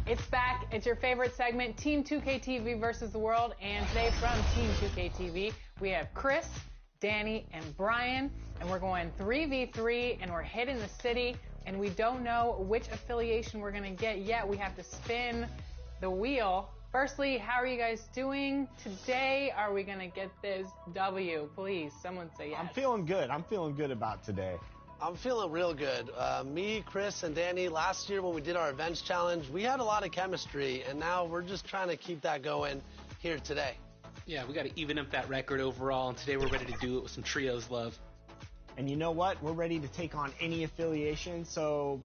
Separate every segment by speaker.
Speaker 1: It's back. It's your favorite segment, Team 2K TV versus the world. And today from Team 2K TV, we have Chris, Danny, and Brian. And we're going 3v3, and we're hitting the city. And we don't know which affiliation we're going to get yet. We have to spin the wheel. Firstly, how are you guys doing today? Are we going to get this W? Please, someone say yes.
Speaker 2: I'm feeling good. I'm feeling good about today.
Speaker 3: I'm feeling real good. Me, Chris, and Danny, last year when we did our Avenge Challenge, we had a lot of chemistry, and now we're just trying to keep that going here today.
Speaker 4: Yeah, we got to even up that record overall, and today we're ready to do it with some trios love.
Speaker 2: And you know what? We're ready to take on any affiliation, so...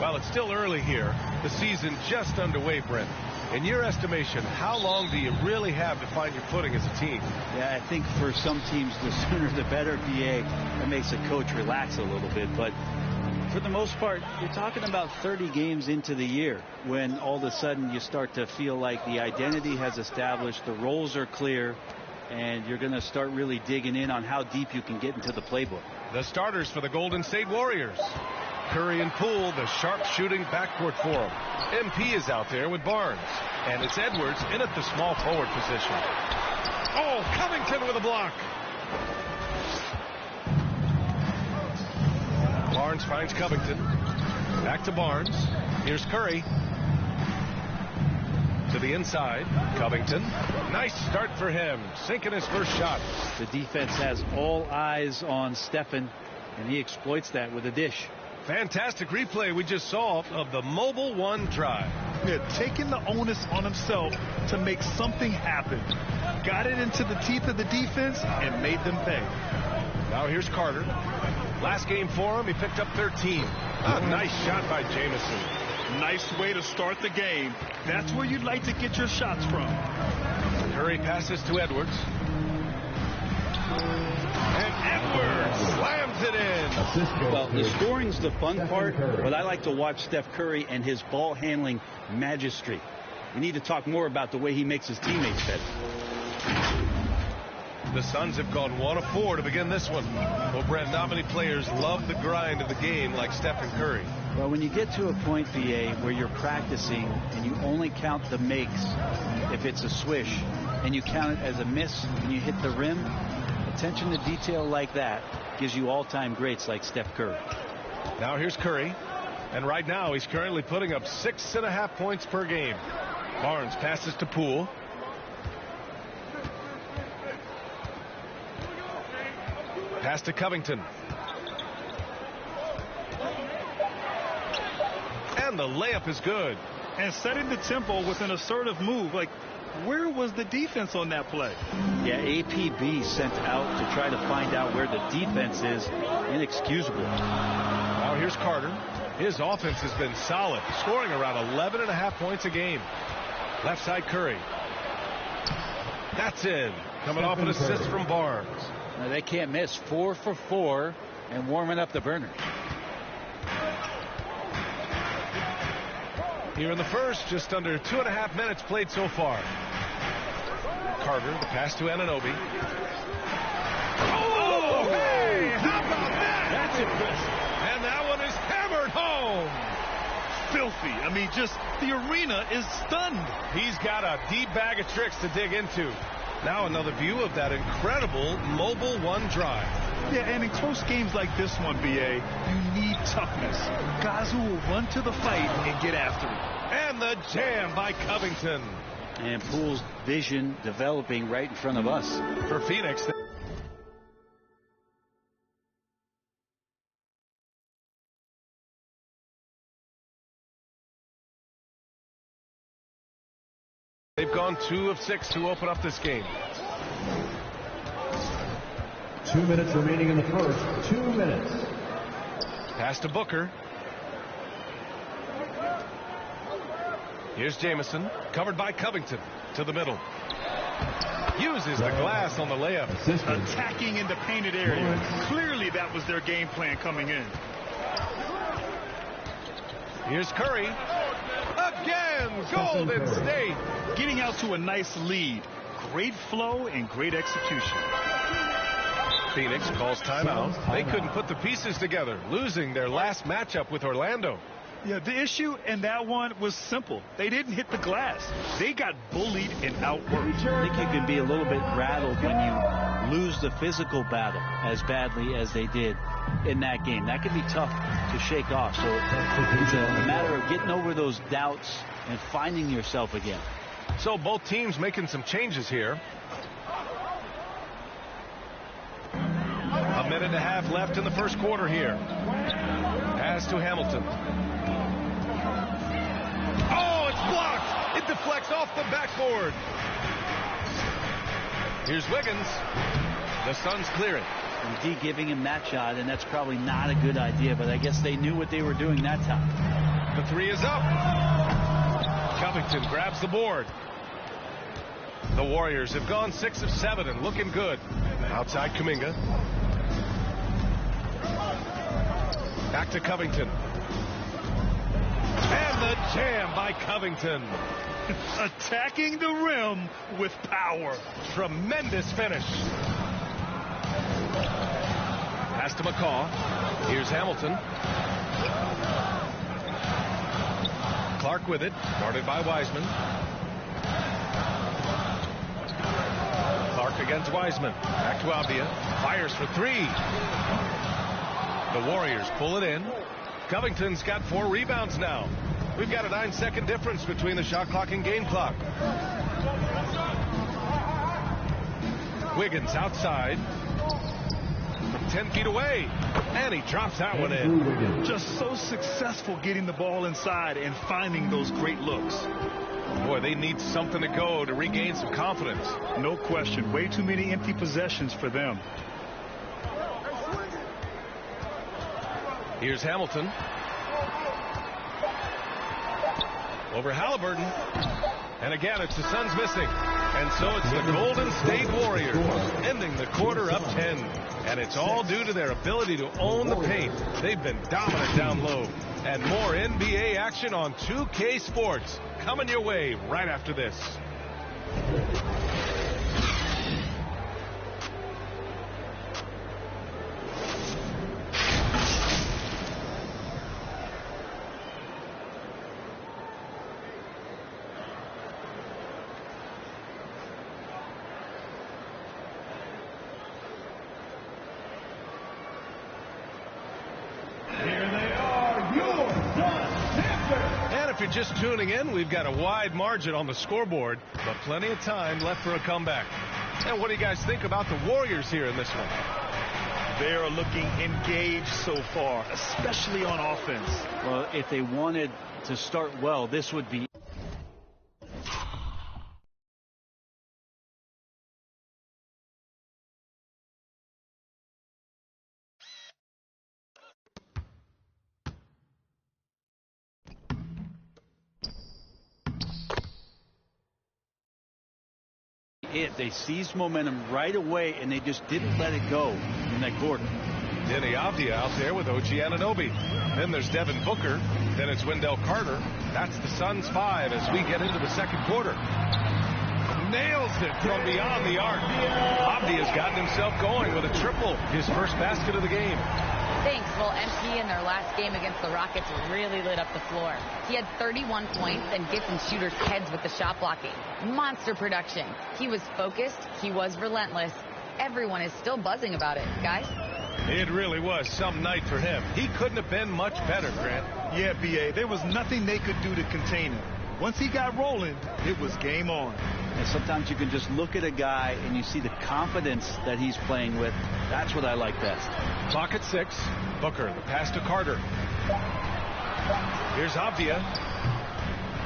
Speaker 5: Well, it's still early here. The season just underway, Brent. In your estimation, how long do you really have to find your footing as a team?
Speaker 6: Yeah, I think for some teams, the sooner the better, BA. That makes a coach relax a little bit. But for the most part, you're talking about 30 games into the year when all of a sudden you start to feel like the identity has established, the roles are clear, and you're going to start really digging in on how deep you can get into the playbook.
Speaker 5: The starters for the Golden State Warriors. Curry and Poole, the sharp-shooting backcourt for them. MP is out there with Barnes. And it's Edwards in at the small forward position. Oh, Covington with a block. Barnes finds Covington. Back to Barnes. Here's Curry. To the inside. Covington. Nice start for him. Sinking his first shot.
Speaker 6: The defense has all eyes on Stephen, and he exploits that with a dish.
Speaker 5: Fantastic replay we just saw of the mobile one drive.
Speaker 7: Yeah, taking the onus on himself to make something happen. Got it into the teeth of the defense and made them pay.
Speaker 5: Now here's Carter. Last game for him, he picked up 13. A nice shot by Jamison.
Speaker 7: Nice way to start the game. That's where you'd like to get your shots from.
Speaker 5: Curry passes to Edwards. And Edwards slams it in.
Speaker 6: Well, the scoring's the fun part, but I like to watch Steph Curry and his ball handling magistry. We need to talk more about the way he makes his teammates better.
Speaker 5: The Suns have gone 1 of 4 to begin this one. Well, Brent, not many players love the grind of the game like Stephen Curry.
Speaker 6: Well, when you get to a point, VA, where you're practicing and you only count the makes if it's a swish, and you count it as a miss when you hit the rim, attention to detail like that gives you all-time greats like Steph Curry.
Speaker 5: Now here's Curry, and right now he's currently putting up 6.5 points per game. Barnes passes to Poole. Pass to Covington. And the layup is good.
Speaker 7: And setting the tempo with an assertive move. Like, where was the defense on that play?
Speaker 6: Yeah, APB sent out to try to find out where the defense is. Inexcusable.
Speaker 5: Now here's Carter. His offense has been solid, scoring around 11.5 points a game. Left side Curry. That's in. Coming off an assist from Barnes.
Speaker 6: Now, they can't miss. 4 for 4 and warming up the burner.
Speaker 5: Here in the first, just under 2.5 minutes played so far. Carter, the pass to Anunoby. Oh, hey, how about that?
Speaker 7: That's impressive.
Speaker 5: And that one is hammered home.
Speaker 7: Filthy. I mean, just the arena is stunned.
Speaker 5: He's got a deep bag of tricks to dig into. Now another view of that incredible mobile one drive.
Speaker 7: Yeah, and in close games like this one, BA, you need toughness. Guys who will run to the fight and get after it.
Speaker 5: And the jam by Covington.
Speaker 6: And Poole's vision developing right in front of us.
Speaker 5: For Phoenix. They've gone 2 of 6 to open up this game.
Speaker 8: 2 minutes remaining in the first. 2 minutes.
Speaker 5: Pass to Booker. Here's Jamison, covered by Covington, to the middle. Uses the glass on the layup.
Speaker 7: Attacking in the painted area. Clearly that was their game plan coming in.
Speaker 5: Here's Curry. Again, Golden State.
Speaker 7: Getting out to a nice lead. Great flow and great execution.
Speaker 5: Phoenix calls timeout. They couldn't put the pieces together, losing their last matchup with Orlando.
Speaker 7: Yeah, the issue in that one was simple. They didn't hit the glass. They got bullied and outworked.
Speaker 6: I think you can be a little bit rattled when you lose the physical battle as badly as they did in that game. That can be tough to shake off. So it's a matter of getting over those doubts and finding yourself again.
Speaker 5: So both teams making some changes here. A minute and a half left in the first quarter here. Pass to Hamilton. Oh, it's blocked. It deflects off the backboard. Here's Wiggins. The Suns clear it.
Speaker 6: And D giving him that shot, and that's probably not a good idea, but I guess they knew what they were doing that time.
Speaker 5: The three is up. Covington grabs the board. The Warriors have gone 6 of 7 and looking good. Outside Kuminga. Back to Covington. And the jam by Covington.
Speaker 7: Attacking the rim with power.
Speaker 5: Tremendous finish. Pass to McCaw. Here's Hamilton. Clark with it. Guarded by Wiseman. Clark against Wiseman. Back to Avdia. Fires for 3. The Warriors pull it in. Covington's got 4 rebounds now. We've got a 9-second difference between the shot clock and game clock. Wiggins outside. From 10 feet away. And he drops that one in.
Speaker 7: Just so successful getting the ball inside and finding those great looks.
Speaker 5: Boy, they need something to go to regain some confidence.
Speaker 7: No question. Way too many empty possessions for them.
Speaker 5: Here's Hamilton. Over Halliburton. And again, it's the Suns missing. And so it's the Golden State Warriors ending the quarter up 10. And it's all due to their ability to own the paint. They've been dominant down low. And more NBA action on 2K Sports coming your way right after this. Just tuning in, we've got a wide margin on the scoreboard, but plenty of time left for a comeback. And what do you guys think about the Warriors here in this one?
Speaker 7: They are looking engaged so far, especially on offense.
Speaker 6: Well, if they wanted to start well, this would be. They seized momentum right away, and they just didn't let it go in that quarter.
Speaker 5: Denny Avdia out there with OG Anunoby. Then there's Devin Booker. Then it's Wendell Carter. That's the Suns 5 as we get into the second quarter. Nails it from beyond the arc. Avdia's gotten himself going with a triple, his first basket of the game.
Speaker 9: Thanks. Well, MP in their last game against the Rockets really lit up the floor. He had 31 points and gets in shooters' heads with the shot blocking. Monster production. He was focused. He was relentless. Everyone is still buzzing about it, guys.
Speaker 5: It really was some night for him. He couldn't have been much better, Grant.
Speaker 7: Yeah, B.A. There was nothing they could do to contain him. Once he got rolling, it was game on.
Speaker 6: And sometimes you can just look at a guy and you see the confidence that he's playing with. That's what I like best.
Speaker 5: Clock at 6. Booker, the pass to Carter. Here's Avdia.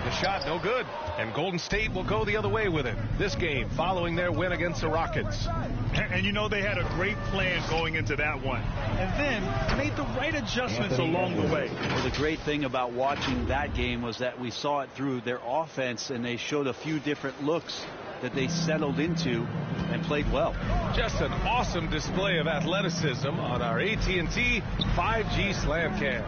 Speaker 5: The shot, no good. And Golden State will go the other way with it. This game following their win against the Rockets.
Speaker 7: And you know they had a great plan going into that one. And then made the right adjustments along the way.
Speaker 6: Well, the great thing about watching that game was that we saw it through their offense, and they showed a few different looks that they settled into and played well.
Speaker 5: Just an awesome display of athleticism on our AT&T 5G Slam Cam.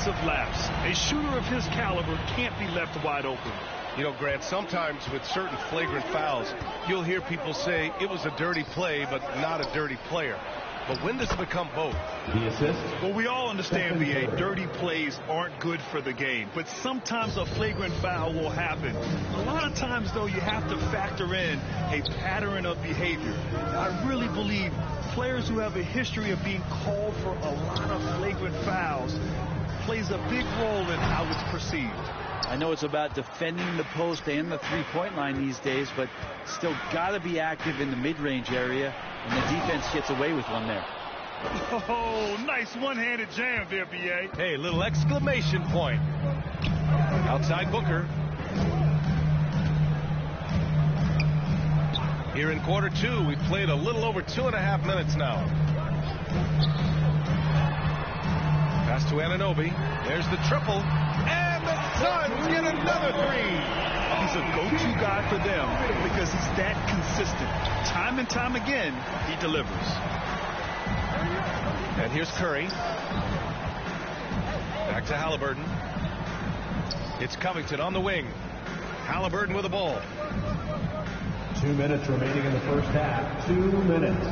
Speaker 7: defensive lapse. A shooter of his caliber can't be left wide open.
Speaker 5: You know, Grant, sometimes with certain flagrant fouls, you'll hear people say it was a dirty play, but not a dirty player. But when does it become both?
Speaker 8: The assist.
Speaker 7: Well, we all understand, B.A., dirty plays aren't good for the game. But sometimes a flagrant foul will happen. A lot of times, though, you have to factor in a pattern of behavior. I really believe players who have a history of being called for a lot of flagrant fouls plays a big role in how it's perceived.
Speaker 6: I know it's about defending the post and the three-point line these days, but still got to be active in the mid-range area, and the defense gets away with one there.
Speaker 7: Oh, nice one-handed jam there, B.A.
Speaker 5: Hey, little exclamation point. Outside Booker. Here in quarter two, we've played a little over 2.5 minutes now. Pass to Anunoby. There's the triple. And the Suns get another three.
Speaker 7: He's a go-to guy for them because he's that consistent. Time and time again, he delivers.
Speaker 5: And here's Curry. Back to Halliburton. It's Covington on the wing. Halliburton with the ball.
Speaker 8: 2 minutes remaining in the first half. 2 minutes.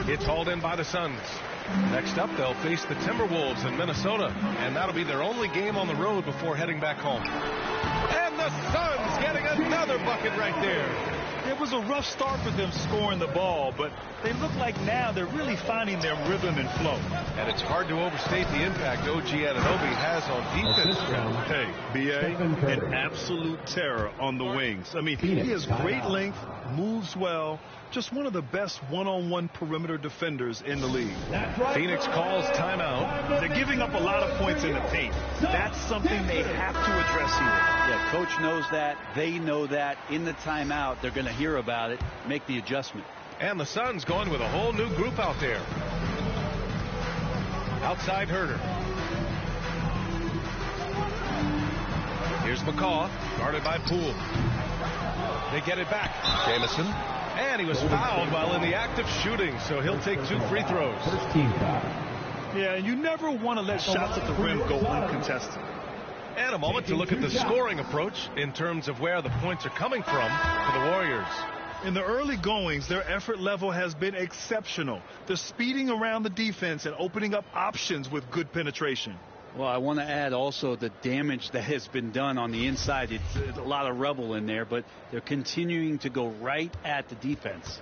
Speaker 5: It's hauled in by the Suns. Next up, they'll face the Timberwolves in Minnesota, and that'll be their only game on the road before heading back home. And the Suns getting another bucket right there.
Speaker 7: It was a rough start for them scoring the ball, but they look like now they're really finding their rhythm and flow.
Speaker 5: And it's hard to overstate the impact OG Anunoby has on defense.
Speaker 7: Hey, B.A., an absolute terror on the wings. I mean, he has great length, moves well, just one of the best one-on-one perimeter defenders in the league.
Speaker 5: Phoenix calls timeout.
Speaker 7: They're giving up a lot of points in the paint. That's something they have to address here.
Speaker 6: Yeah, coach knows that. They know that. In the timeout, they're going to hear about it, make the adjustment.
Speaker 5: And the Suns going with a whole new group out there. Outside Herter. Here's McCaw, guarded by Poole. They get it back. Jamison. And he was fouled while in the act of shooting, so he'll take 2 free throws.
Speaker 8: First team foul.
Speaker 7: Yeah, you never want to let shots at the rim go uncontested.
Speaker 5: And a moment to look at the scoring approach in terms of where the points are coming from for the Warriors.
Speaker 7: In the early goings, their effort level has been exceptional. They're speeding around the defense and opening up options with good penetration.
Speaker 6: Well, I want to add also the damage that has been done on the inside. It's a lot of rubble in there, but they're continuing to go right at the defense.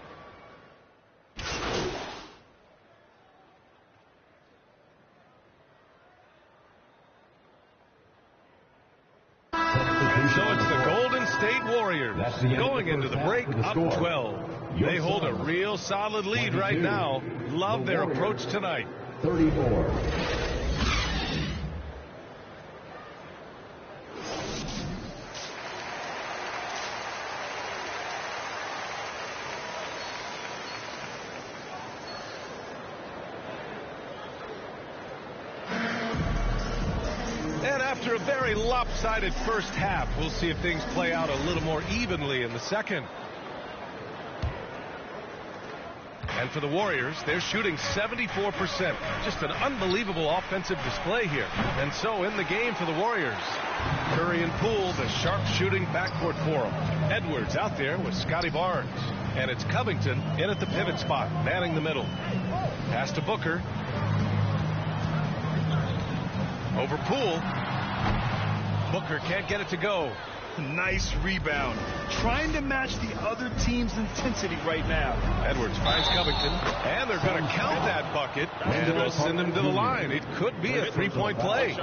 Speaker 5: So it's the Golden State Warriors going into the break up 12. They hold a real solid lead right now. Love their approach tonight.
Speaker 8: 34.
Speaker 5: And after a very lopsided first half, we'll see if things play out a little more evenly in the second. And for the Warriors, they're shooting 74%. Just an unbelievable offensive display here. And so in the game for the Warriors, Curry and Poole, the sharp-shooting backcourt for them. Edwards out there with Scotty Barnes. And it's Covington in at the pivot spot, manning the middle. Pass to Booker. Over Poole. Booker can't get it to go.
Speaker 7: Nice rebound. Trying to match the other team's intensity right now.
Speaker 5: Edwards finds Covington, and they're going to count that bucket, and they'll send him to the line. It could be a three-point play.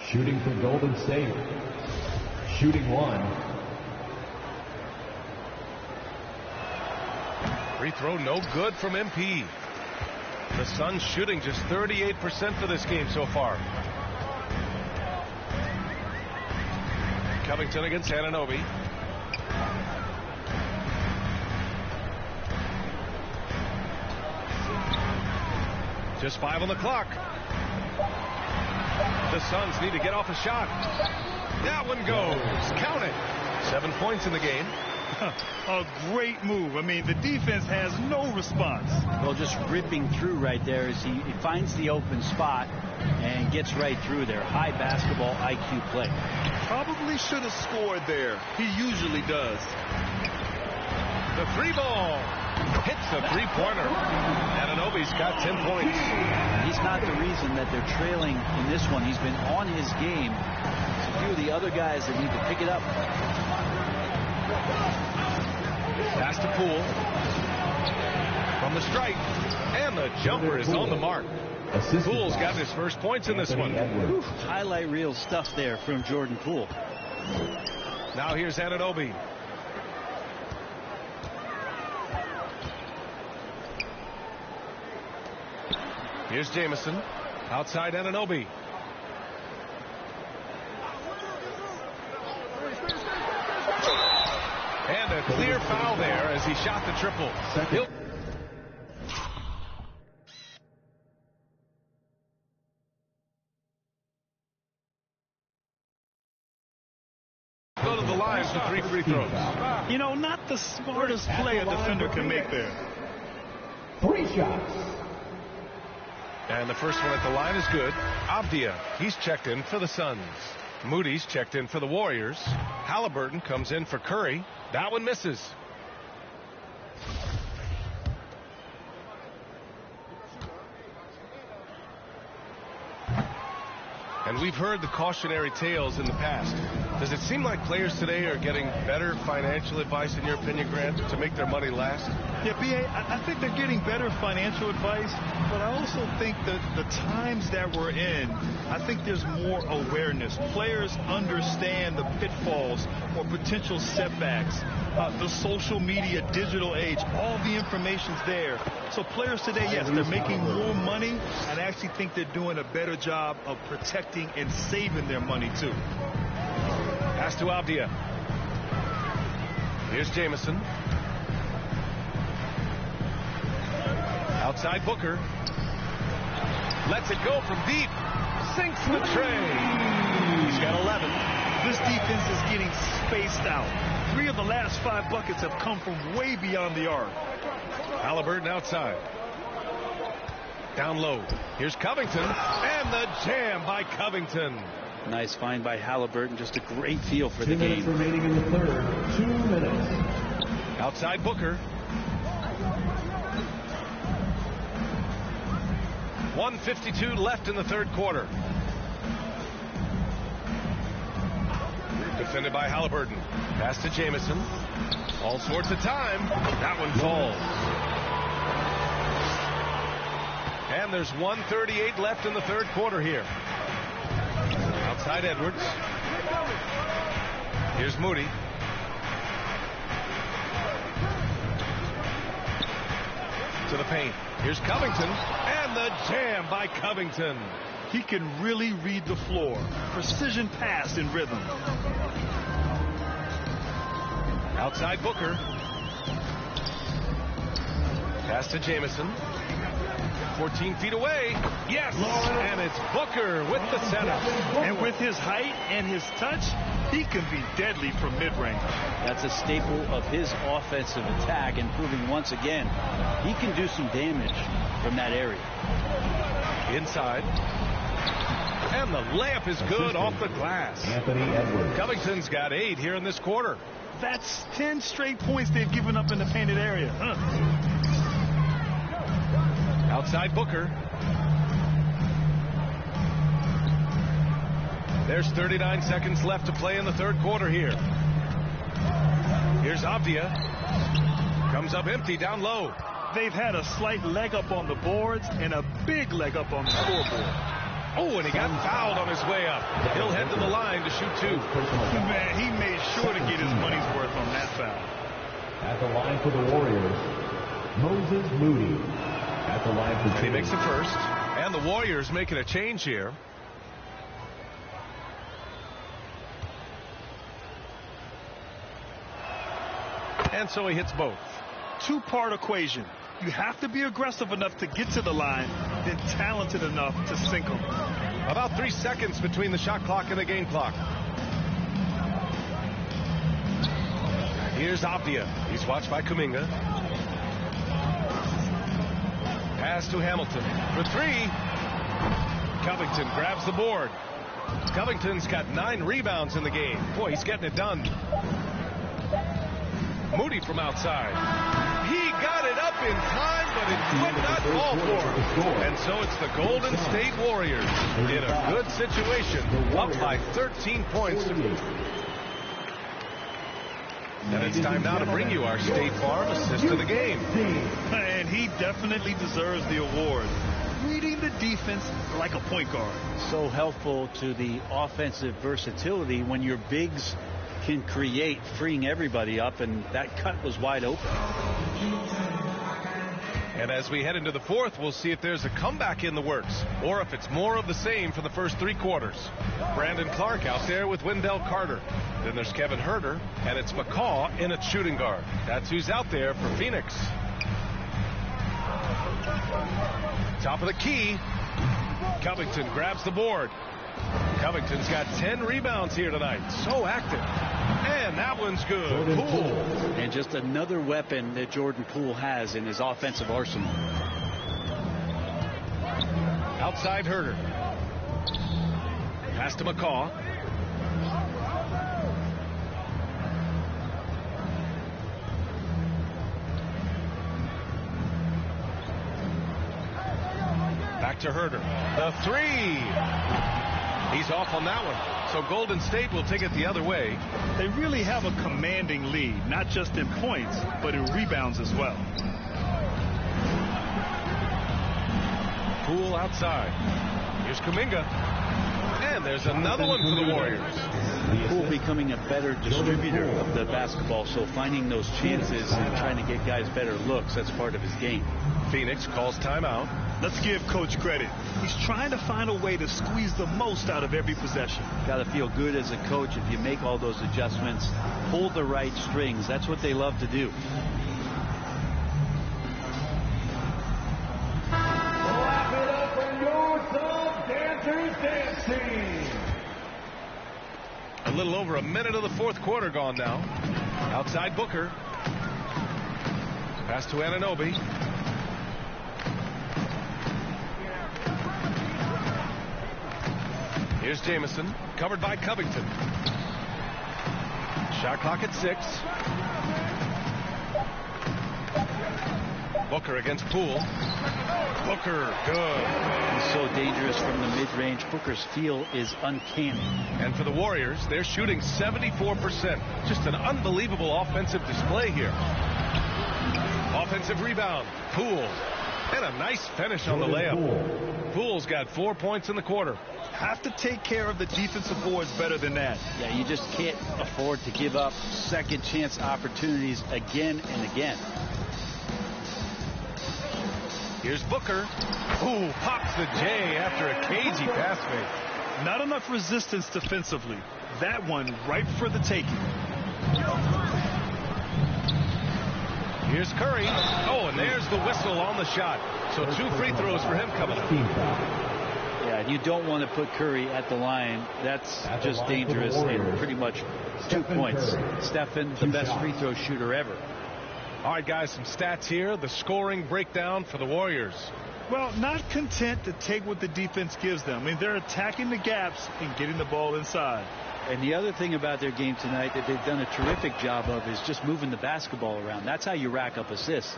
Speaker 8: Shooting for Golden State. Shooting one.
Speaker 5: Free throw no good from MP. The Suns shooting just 38% for this game so far. Covington against Anunoby. Just 5 on the clock. The Suns need to get off a shot. That one goes. Count it. 7 points in the game.
Speaker 7: A great move. I mean, the defense has no response.
Speaker 6: Well, just ripping through right there as he finds the open spot and gets right through there. High basketball IQ play.
Speaker 7: Probably should have scored there. He usually does.
Speaker 5: The three ball hits a three-pointer. Anunoby's got 10 points.
Speaker 6: He's not the reason that they're trailing in this one. He's been on his game. It's a few of the other guys that need to pick it up.
Speaker 5: Pass to Poole. From the stripe. And the jumper is on the mark. Poole's got his first points in this one.
Speaker 6: Whew, highlight reel stuff there from Jordan Poole.
Speaker 5: Now here's Anunoby. Here's Jamison. Outside Anunoby. And a clear foul there as he shot the triple. He'll go to the line for 3 free throws.
Speaker 7: You know, not the smartest play a defender can make there.
Speaker 8: 3 shots.
Speaker 5: And the first one at the line is good. Avdia, he's checked in for the Suns. Moody's checked in for the Warriors. Halliburton comes in for Curry. That one misses. And we've heard the cautionary tales in the past. Does it seem like players today are getting better financial advice, in your opinion, Grant, to make their money last?
Speaker 7: Yeah, B.A., I think they're getting better financial advice, but I also think that the times that we're in, I think there's more awareness. Players understand the pitfalls or potential setbacks. The social media, digital age, all the information's there. So players today, yes, they're making more money, and I actually think they're doing a better job of protecting and saving their money, too.
Speaker 5: Pass to Avdia. Here's Jamison. Outside Booker. Lets it go from deep. Sinks the tray. He's got 11.
Speaker 7: This defense is getting spaced out. 3 of the last 5 buckets have come from way beyond the arc.
Speaker 5: Halliburton outside. Down low. Here's Covington. And the jam by Covington.
Speaker 6: Nice find by Halliburton. Just a great feel for the
Speaker 8: 2 minutes
Speaker 6: game.
Speaker 8: remaining in the third. 2 minutes.
Speaker 5: Outside Booker. 1:52 left in the third quarter. Defended by Halliburton. Pass to Jamison. All sorts of time. That one falls. And there's 1:38 left in the third quarter here. Outside Edwards. Here's Moody. To the paint. Here's Covington. And the jam by Covington.
Speaker 7: He can really read the floor. Precision pass in rhythm.
Speaker 5: Outside Booker. Pass to Jamison. 14 feet away. Yes! And it's Booker with the setup.
Speaker 7: And with his height and his touch, he can be deadly from mid-range.
Speaker 6: That's a staple of his offensive attack, and proving once again he can do some damage from that area.
Speaker 5: Inside. And the layup is good off the glass.
Speaker 8: Anthony Edwards.
Speaker 5: Covington's got 8 here in this quarter.
Speaker 7: That's 10 straight points they've given up in the painted area.
Speaker 5: Outside Booker. There's 39 seconds left to play in the third quarter here. Here's Avdia. Comes up empty down low.
Speaker 7: They've had a slight leg up on the boards and a big leg up on the scoreboard.
Speaker 5: Oh, and he got fouled on his way up. He'll head to the line to shoot 2.
Speaker 7: Man, he made sure to get his money's worth on that foul.
Speaker 8: At the line for the Warriors, Moses Moody. At the line for
Speaker 5: And he makes the first. And the Warriors making a change here. And so he hits both.
Speaker 7: 2-part equation. You have to be aggressive enough to get to the line, then talented enough to sink them.
Speaker 5: About 3 seconds between the shot clock and the game clock. Here's Abdia. He's watched by Kuminga. Pass to Hamilton for three. Covington grabs the board. Covington's got 9 rebounds in the game. Boy, he's getting it done. Moody from outside. He got it up in time, but it could not fall for him. And so it's the Golden State Warriors in a good situation, up by 13 points. And it's time now to bring you our State Farm assist of the game.
Speaker 7: And he definitely deserves the award. Reading the defense like a point guard.
Speaker 6: So helpful to the offensive versatility when your bigs can create, freeing everybody up, and that cut was wide open.
Speaker 5: And as we head into the fourth, we'll see if there's a comeback in the works or if it's more of the same for the first 3 quarters. Brandon Clark out there with Wendell Carter. Then there's Kevin Herter, and it's McCaw in at shooting guard. That's who's out there for Phoenix. Top of the key. Covington grabs the board. Covington's got 10 rebounds here tonight. So active. And that one's good. Poole.
Speaker 6: And just another weapon that Jordan Poole has in his offensive arsenal.
Speaker 5: Outside Herter. Pass to McCaw. Back to Herter. The three. He's off on that one. So Golden State will take it the other way.
Speaker 7: They really have a commanding lead, not just in points, but in rebounds as well.
Speaker 5: Poole outside. Here's Kuminga. And there's another one for the Warriors.
Speaker 6: Poole becoming a better distributor of the basketball, so finding those chances and trying to get guys better looks, that's part of his game.
Speaker 5: Phoenix calls timeout.
Speaker 7: Let's give Coach credit. He's trying to find a way to squeeze the most out of every possession.
Speaker 6: Got to feel good as a coach if you make all those adjustments, pull the right strings. That's what they love to do.
Speaker 8: Wrap it up and go some dancers dancing.
Speaker 5: A little over a minute of the fourth quarter gone now. Outside Booker. Pass to Anunoby. Here's Jamison, covered by Covington. Shot clock at 6. Booker against Poole. Booker, good.
Speaker 6: He's so dangerous from the mid-range. Booker's feel is uncanny.
Speaker 5: And for the Warriors, they're shooting 74%. Just an unbelievable offensive display here. Offensive rebound, Poole. And a nice finish on the layup. Poole's got 4 points in the quarter.
Speaker 7: Have to take care of the defensive boards better than that.
Speaker 6: Yeah, you just can't afford to give up second chance opportunities again and again.
Speaker 5: Here's Booker. Ooh, pops the J after a cagey pass fake.
Speaker 7: Not enough resistance defensively. That one right for the taking.
Speaker 5: Here's Curry. Oh, and there's the whistle on the shot. So 2 free throws for him coming up.
Speaker 6: Yeah, you don't want to put Curry at the line. That's just dangerous and pretty much 2 points. Stephen, the best free throw shooter ever.
Speaker 5: All right, guys, some stats here. The scoring breakdown for the Warriors.
Speaker 7: Well, not content to take what the defense gives them. I mean, they're attacking the gaps and getting the ball inside.
Speaker 6: And the other thing about their game tonight that they've done a terrific job of is just moving the basketball around. That's how you rack up assists.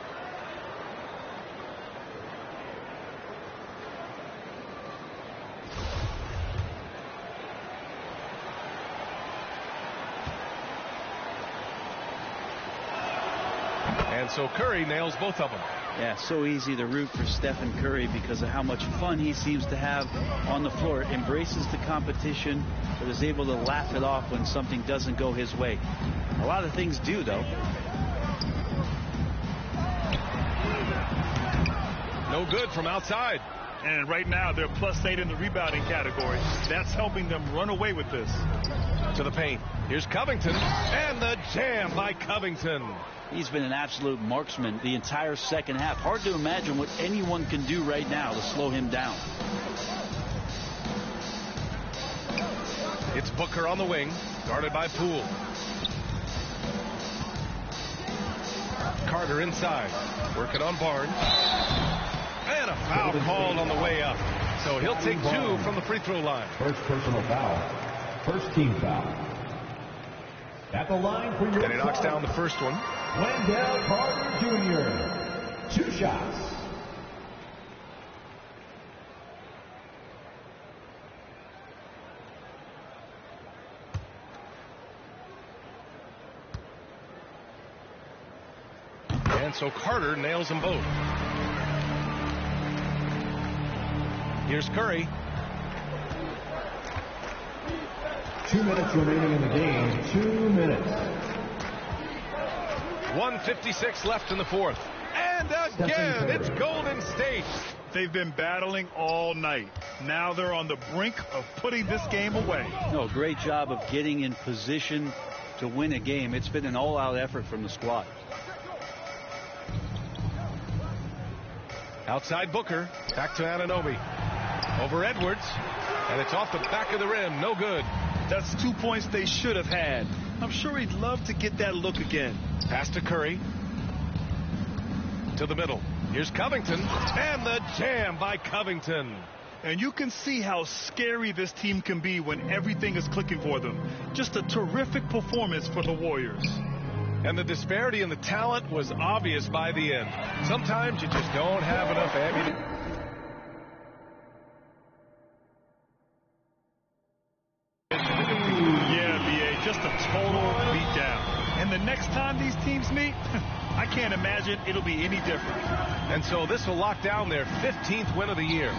Speaker 5: And so Curry nails both of them.
Speaker 6: Yeah, so easy to root for Stephen Curry because of how much fun he seems to have on the floor. Embraces the competition, but is able to laugh it off when something doesn't go his way. A lot of things do, though.
Speaker 5: No good from outside.
Speaker 7: And right now, they're +8 in the rebounding category. That's helping them run away with this.
Speaker 5: To the paint. Here's Covington. And the jam by Covington.
Speaker 6: He's been an absolute marksman the entire second half. Hard to imagine what anyone can do right now to slow him down.
Speaker 5: It's Booker on the wing, guarded by Poole. Carter inside. Working on Barnes. And a foul called on the way up. So he'll take 2 from the free throw line.
Speaker 8: First personal foul. First team foul. At the line for your
Speaker 5: And he knocks down the first one.
Speaker 8: Wendell Carter Jr. 2 shots.
Speaker 5: And so Carter nails them both. Here's Curry.
Speaker 8: 2 minutes remaining in the game. 2 minutes.
Speaker 5: 1:56 left in the fourth. And again, it's Golden State.
Speaker 7: They've been battling all night. Now they're on the brink of putting this game away.
Speaker 6: No, great job of getting in position to win a game. It's been an all-out effort from the squad.
Speaker 5: Outside Booker. Back to Anunoby. Over Edwards. And it's off the back of the rim. No good.
Speaker 7: That's 2 points they should have had. I'm sure he'd love to get that look again.
Speaker 5: Pass to Curry. To the middle. Here's Covington. And the jam by Covington.
Speaker 7: And you can see how scary this team can be when everything is clicking for them. Just a terrific performance for the Warriors.
Speaker 5: And the disparity in the talent was obvious by the end. Sometimes you just don't have enough ammunition.
Speaker 7: Yeah, BA, just a total beatdown. And the next time these teams meet, I can't imagine it'll be any different.
Speaker 5: And so this will lock down their 15th win of the year.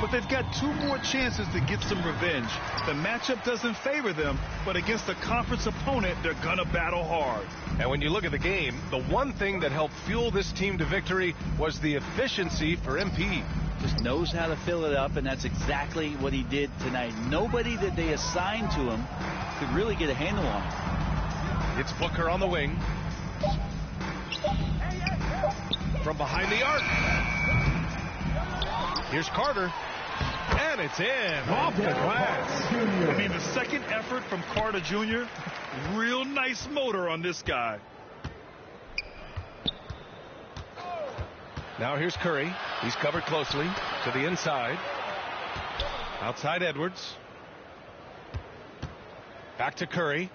Speaker 7: But they've got 2 more chances to get some revenge. The matchup doesn't favor them, but against a conference opponent, they're gonna battle hard.
Speaker 5: And when you look at the game, the one thing that helped fuel this team to victory was the efficiency for MP.
Speaker 6: Just knows how to fill it up, and that's exactly what he did tonight. Nobody that they assigned to him could really get a handle on it.
Speaker 5: It's Booker on the wing. From behind the arc. Here's Carter. And it's in. Off the glass.
Speaker 7: I mean, the second effort from Carter Jr., real nice motor on this guy.
Speaker 5: Now here's Curry. He's covered closely to the inside. Outside Edwards. Back to Curry.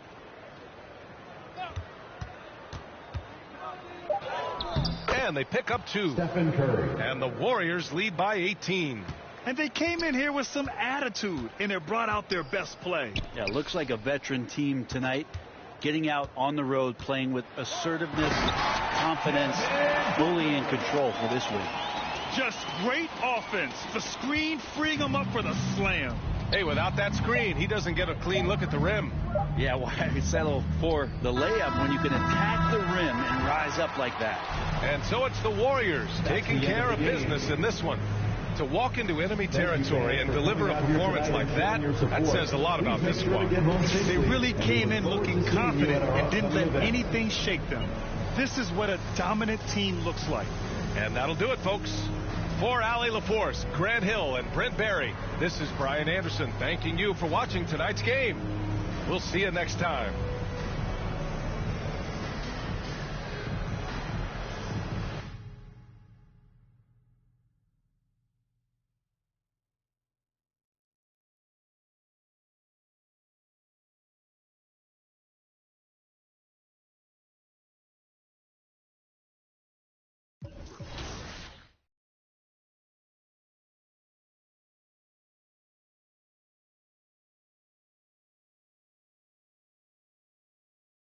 Speaker 5: And they pick up 2.
Speaker 8: Stephen Curry.
Speaker 5: And the Warriors lead by 18.
Speaker 7: And they came in here with some attitude, and it brought out their best play.
Speaker 6: Yeah, looks like a veteran team tonight, getting out on the road, playing with assertiveness, confidence, fully in control for this week.
Speaker 7: Just great offense. The screen freeing them up for the slam.
Speaker 5: Hey, without that screen, he doesn't get a clean look at the rim.
Speaker 6: Yeah, why settle for the layup when you can attack the rim and rise up like that?
Speaker 5: And so it's the Warriors taking care of business in this one. To walk into enemy territory and deliver a performance like that, that says a lot about this squad.
Speaker 7: They really came in looking confident and didn't let anything shake them. This is what a dominant team looks like.
Speaker 5: And that'll do it, folks. For Allie LaForce, Grant Hill, and Brent Barry, this is Brian Anderson thanking you for watching tonight's game. We'll see you next time.